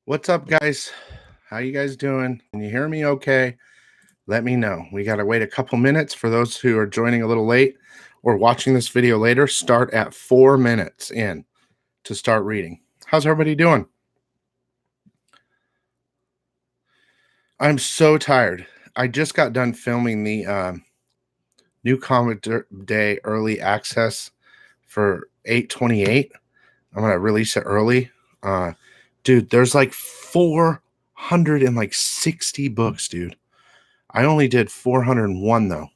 What's up, guys? How you guys doing? Can you hear me okay? Let me know. We got to wait a couple minutes for those who are joining a little late or watching this video later. Start at 4 minutes in to start reading. How's everybody doing? I'm so tired. I just got done filming the new Comic Day early access for 8/28. I'm going to release it early. Dude, there's like 460 books, dude. I only did 401 though.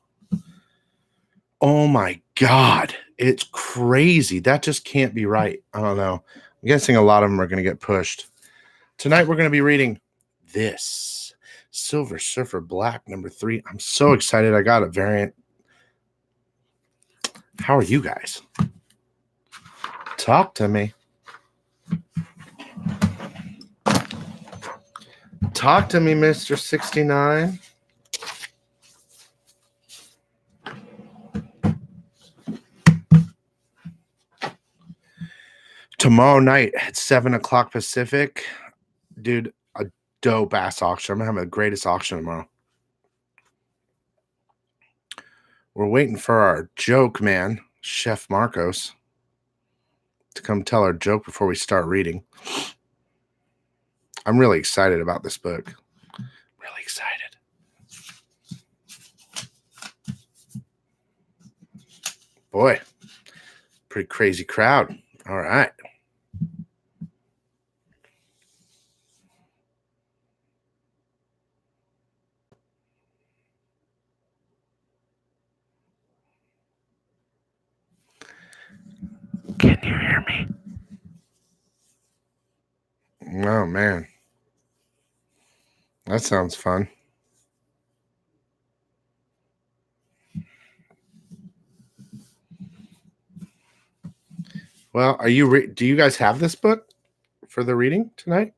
Oh my God. It's crazy. That just can't be right. I don't know. I'm guessing a lot of them are going to get pushed. Tonight we're going to be reading this Silver Surfer Black #3. I'm so excited. I got a variant. How are you guys? Talk to me. Talk to me, Mr. 69. Tomorrow night at 7 o'clock Pacific, dude, a dope ass auction. I'm having the greatest auction tomorrow. We're waiting for our joke man, Chef Marcos, to come tell our joke before we start reading. I'm really excited about this book. Really excited. Boy, pretty crazy crowd. All right. Can you hear me? Oh, man. That sounds fun. Well, are you do you guys have this book for the reading tonight?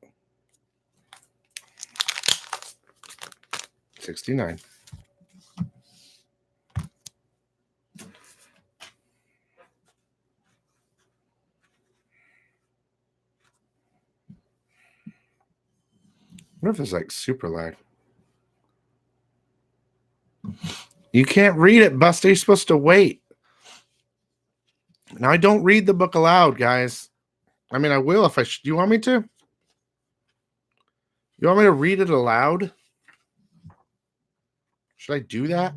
69. What if it's like super lag? You can't read it, Buster. You're supposed to wait. Now, I don't read the book aloud, guys. I mean, I will if I... Do you want me to? You want me to read it aloud? Should I do that?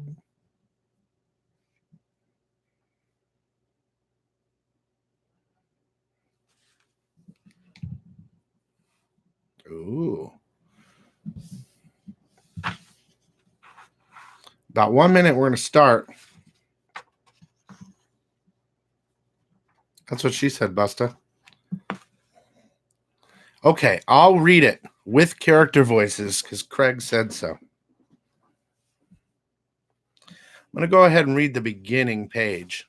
Ooh. About 1 minute, we're going to start. That's what she said, Busta. Okay, I'll read it with character voices because Craig said so. I'm going to go ahead and read the beginning page.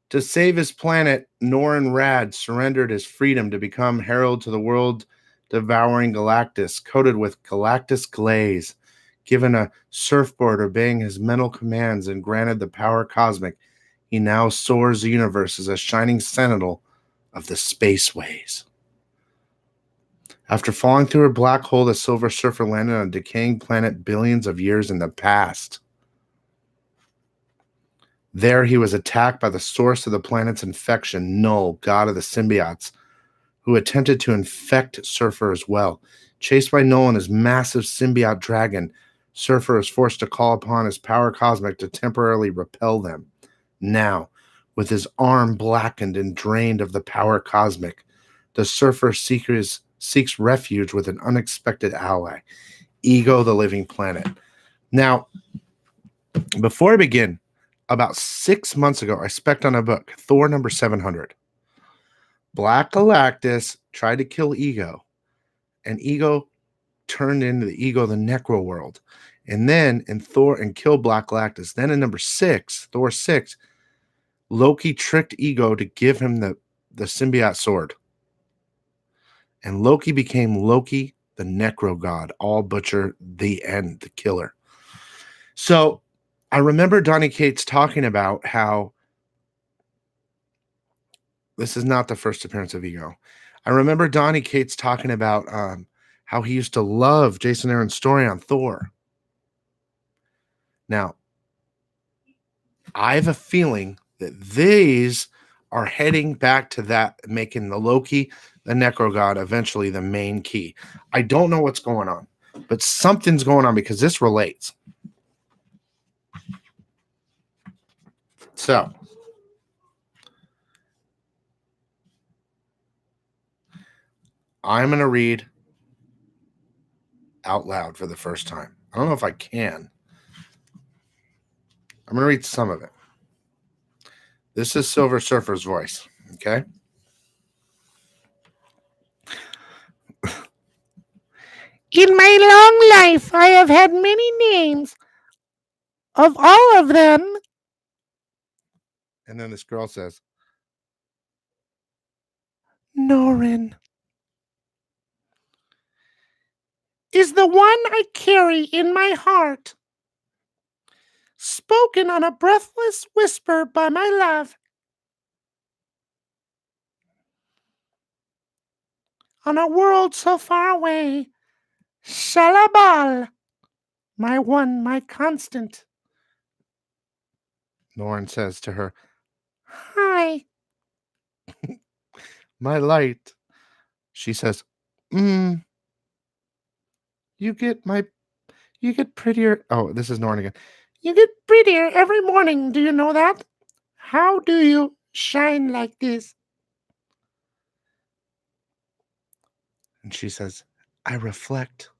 To save his planet, Norrin Rad surrendered his freedom to become herald to the world-devouring Galactus, coated with Galactus glaze, given a surfboard obeying his mental commands, and granted the power cosmic. He now soars the universe as a shining sentinel of the spaceways. After falling through a black hole, the Silver Surfer landed on a decaying planet billions of years in the past. There he was attacked by the source of the planet's infection, Null, god of the symbiotes, who attempted to infect Surfer as well. Chased by Null and his massive symbiote dragon, Surfer is forced to call upon his power cosmic to temporarily repel them. Now, with his arm blackened and drained of the power cosmic, the Surfer seeks refuge with an unexpected ally, Ego the Living Planet. Now, before I begin, about 6 months ago, I spec'd on a book, Thor #700. Black Galactus tried to kill Ego, and Ego turned into the Ego the Necro world. And then in Thor and killed Black Galactus. Then in #6, Thor 6, Loki tricked Ego to give him the symbiote sword. And Loki became Loki the Necro God, all butcher, the end, the killer. So I remember Donny Cates talking about how this is not the first appearance of Ego. I remember Donnie Cates talking about how he used to love Jason Aaron's story on Thor. Now, I have a feeling that these are heading back to that, making the Loki, the Necro God, eventually the main key. I don't know what's going on, but something's going on because this relates. So, I'm going to read out loud for the first time. I don't know if I can. I'm going to read some of it. This is Silver Surfer's voice, okay? In my long life, I have had many names. Of all of them, And then this girl says, Norin is the one I carry in my heart, spoken on a breathless whisper by my love. On a world so far away, Shalabal, my one, my constant. Norin says to her, Hi, my light. She says, you get prettier. Oh, this is Norin again. you get prettier every morning, do you know that? How do you shine like this? And she says, I reflect.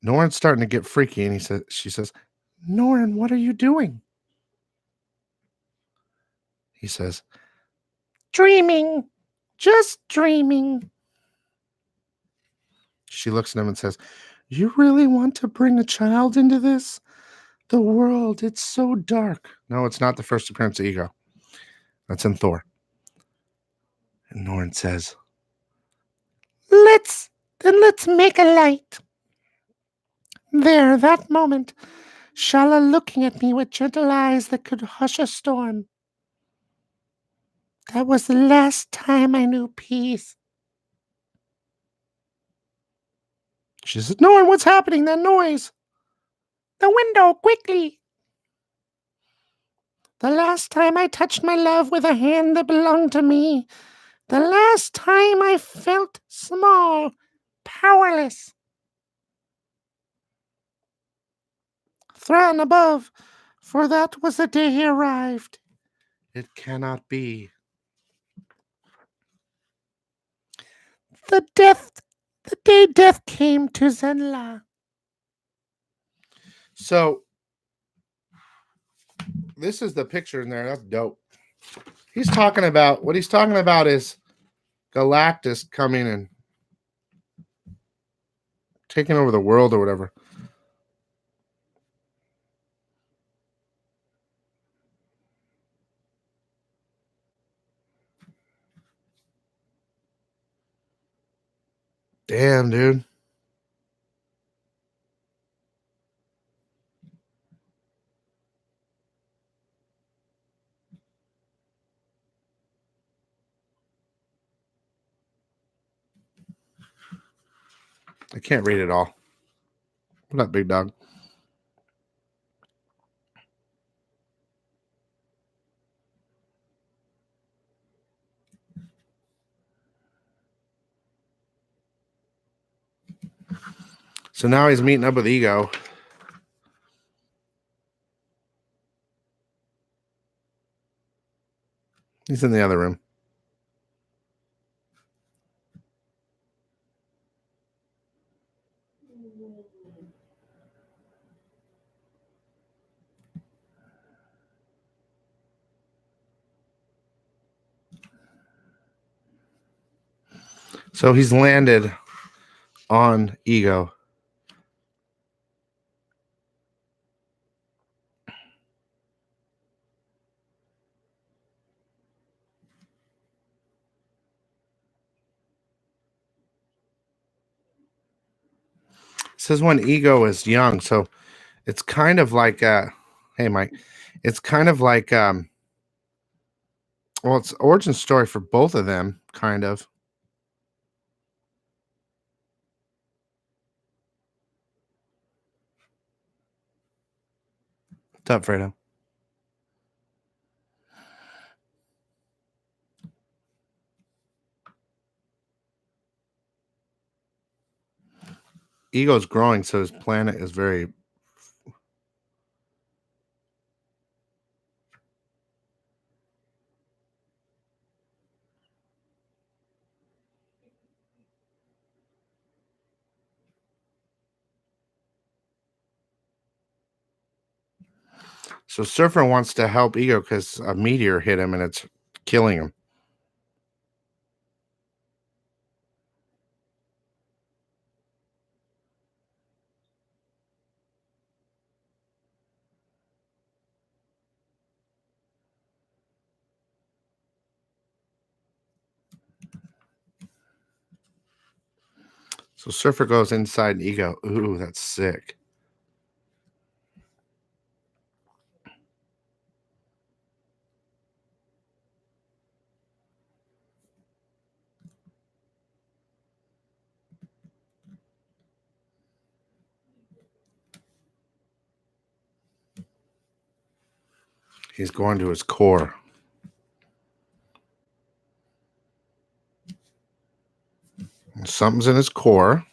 Norin's starting to get freaky, and she says, Norin, what are you doing? He says, Dreaming, just dreaming. she looks at him and says, you really want to bring a child into this? The world, it's so dark. No, it's not the first appearance of Ego. That's in Thor. And Norin says, Let's make a light. There, that moment, Shala looking at me with gentle eyes that could hush a storm. That was the last time I knew peace. she says, Norin, what's happening? That noise. The window, quickly. The last time I touched my love with a hand that belonged to me. The last time I felt small, powerless. Thran above, for that was the day he arrived. it cannot be. The day death came to Zenla. So, this is the picture in there. That's dope. What he's talking about is Galactus coming and taking over the world or whatever. Damn, dude. I can't read it all. What up, big dog? So now he's meeting up with Ego. He's in the other room. So he's landed on Ego. It says when Ego is young, so it's kind of like hey Mike, it's kind of like Well, it's origin story for both of them, kind of. What's up, Fredo? Ego's growing, so his planet is very. So Surfer wants to help Ego because a meteor hit him and it's killing him. So Surfer goes inside Ego. Ooh, that's sick. He's going to his core. Something's in his core.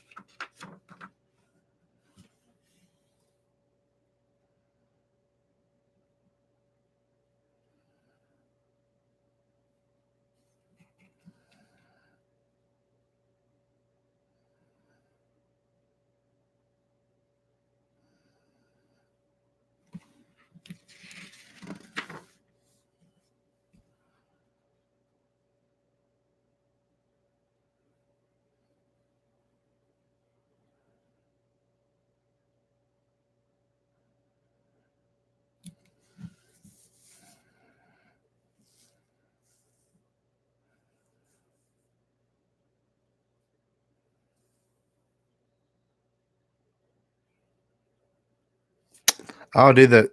Oh, dude, the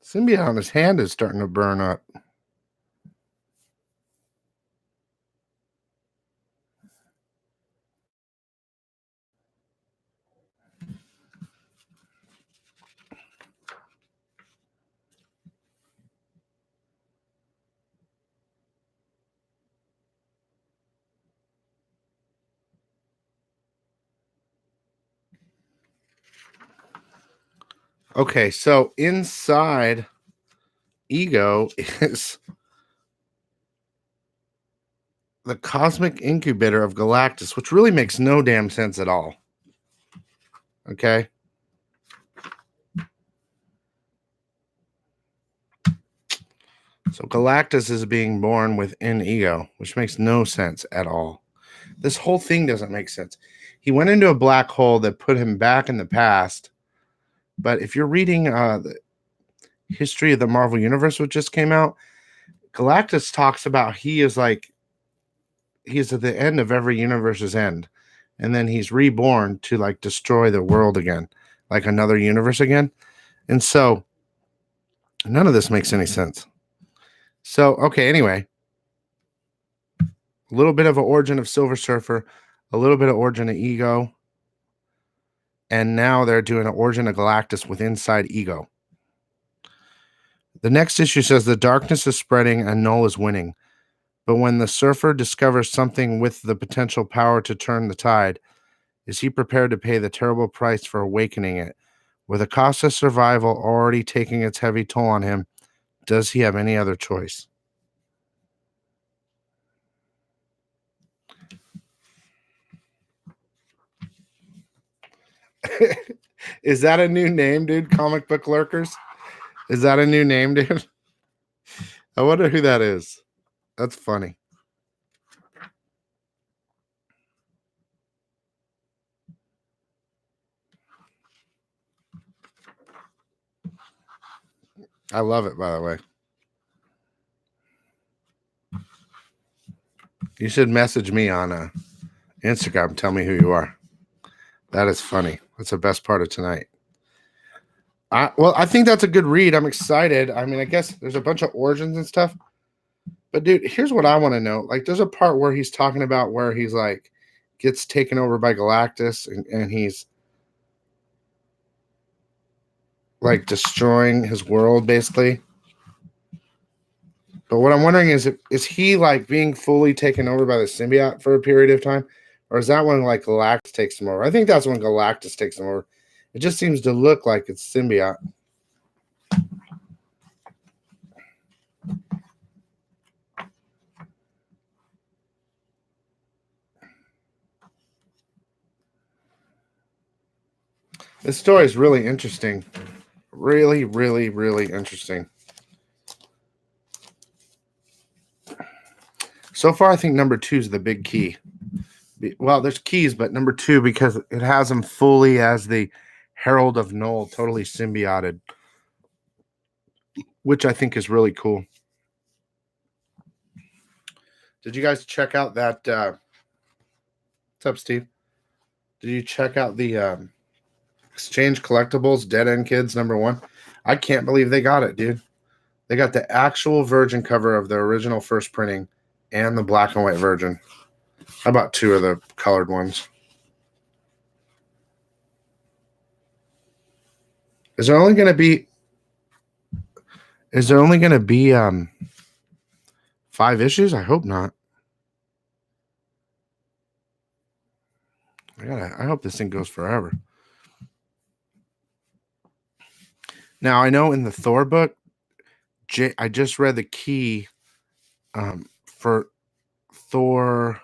symbiote on his hand is starting to burn up. Okay, so inside Ego is the cosmic incubator of Galactus, which really makes no damn sense at all. Okay. So Galactus is being born within Ego, which makes no sense at all. This whole thing doesn't make sense. He went into a black hole that put him back in the past. But if you're reading the history of the Marvel Universe, which just came out, Galactus talks about he is at the end of every universe's end. And then he's reborn to like destroy the world again, like another universe again. And so none of this makes any sense. So, okay, anyway, a little bit of an origin of Silver Surfer, a little bit of origin of Ego, and now they're doing an origin of Galactus with inside Ego. The next issue says the darkness is spreading and Null is winning. But when the Surfer discovers something with the potential power to turn the tide, is he prepared to pay the terrible price for awakening it? With the cost of survival already taking its heavy toll on him, does he have any other choice? Is that a new name, dude? Comic book lurkers? Is that a new name, dude? I wonder who that is. That's funny. I love it, by the way. You should message me on Instagram. Tell me who you are. That is funny. That's the best part of tonight. I think that's a good read. I'm excited. I mean, I guess there's a bunch of origins and stuff. But dude, here's what I want to know. Like, there's a part where he's talking about where he's like gets taken over by Galactus and he's like destroying his world basically. But what I'm wondering is he like being fully taken over by the symbiote for a period of time? Or is that when like Galactus takes him over? I think that's when Galactus takes him over. It just seems to look like it's symbiote. This story is really interesting. Really, really, really interesting. So far, I think number 2 is the big key. Well, there's keys, but number 2 because it has him fully as the Herald of Null, totally symbioted, which I think is really cool. Did you guys check out that? What's up, Steve? Did you check out the Exchange Collectibles Dead End Kids #1? I can't believe they got it, dude. They got the actual virgin cover of the original first printing and the black and white version. How about 2 of the colored ones? Is there only going to be 5 issues? I hope not. I hope this thing goes forever. Now, I know in the Thor book, I just read the key for Thor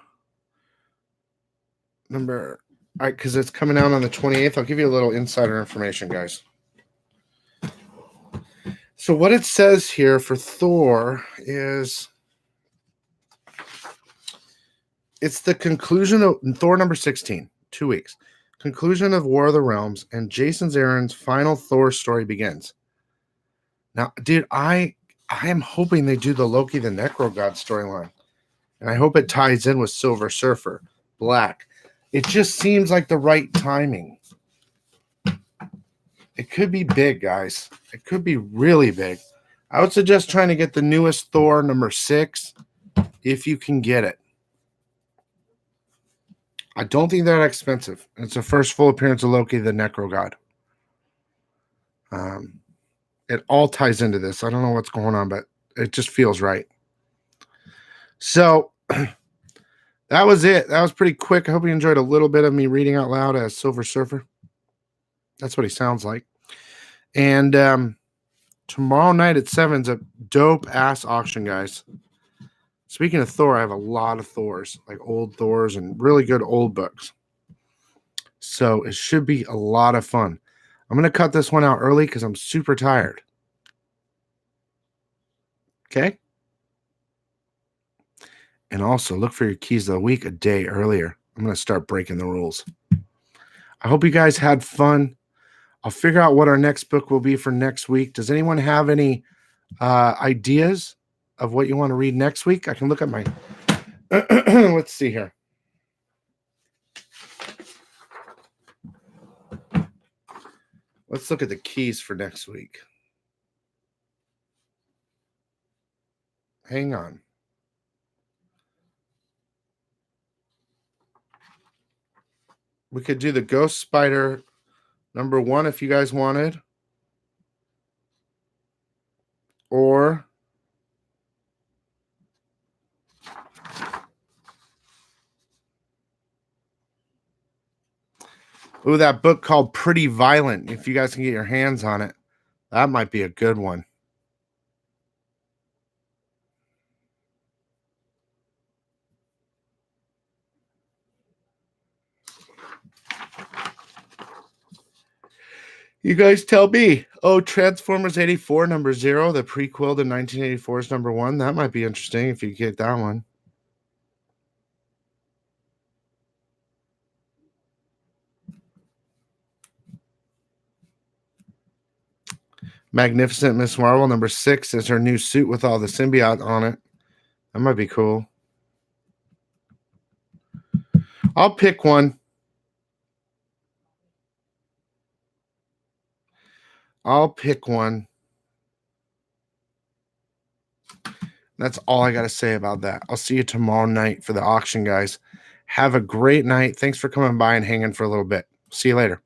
number, because it's coming out on the 28th. I'll give you a little insider information, guys. So what it says here for Thor is it's the conclusion of Thor number 16, 2 weeks. Conclusion of War of the Realms, and Jason Aaron's final Thor story begins. Now, dude, I am hoping they do the Loki the Necro God storyline. And I hope it ties in with Silver Surfer, Black. It just seems like the right timing. It could be big, guys. It could be really big. I would suggest trying to get the newest Thor number 6 if you can get it. I don't think they're that expensive. It's the first full appearance of Loki the Necro God. It all ties into this. I don't know what's going on, but it just feels right. So that was it. That was pretty quick. I hope you enjoyed a little bit of me reading out loud as Silver Surfer. That's what he sounds like. And tomorrow night at 7 is a dope ass auction, guys. Speaking of Thor, I have a lot of Thors, like old Thors and really good old books. So it should be a lot of fun. I'm going to cut this one out early because I'm super tired. Okay? And also look for your keys of the week a day earlier. I'm going to start breaking the rules. I hope you guys had fun. I'll figure out what our next book will be for next week. Does anyone have any ideas of what you want to read next week? I can look at my... Let's see here. Let's look at the keys for next week. Hang on. We could do the Ghost Spider #1 if you guys wanted. Or that book called Pretty Violent. If you guys can get your hands on it, that might be a good one. You guys tell me. Oh, Transformers 84 #0, the prequel to 1984's #1. That might be interesting if you get that one. Magnificent Miss Marvel #6 is her new suit with all the symbiote on it. That might be cool. I'll pick one. I'll pick one. That's all I got to say about that. I'll see you tomorrow night for the auction, guys. Have a great night. Thanks for coming by and hanging for a little bit. See you later.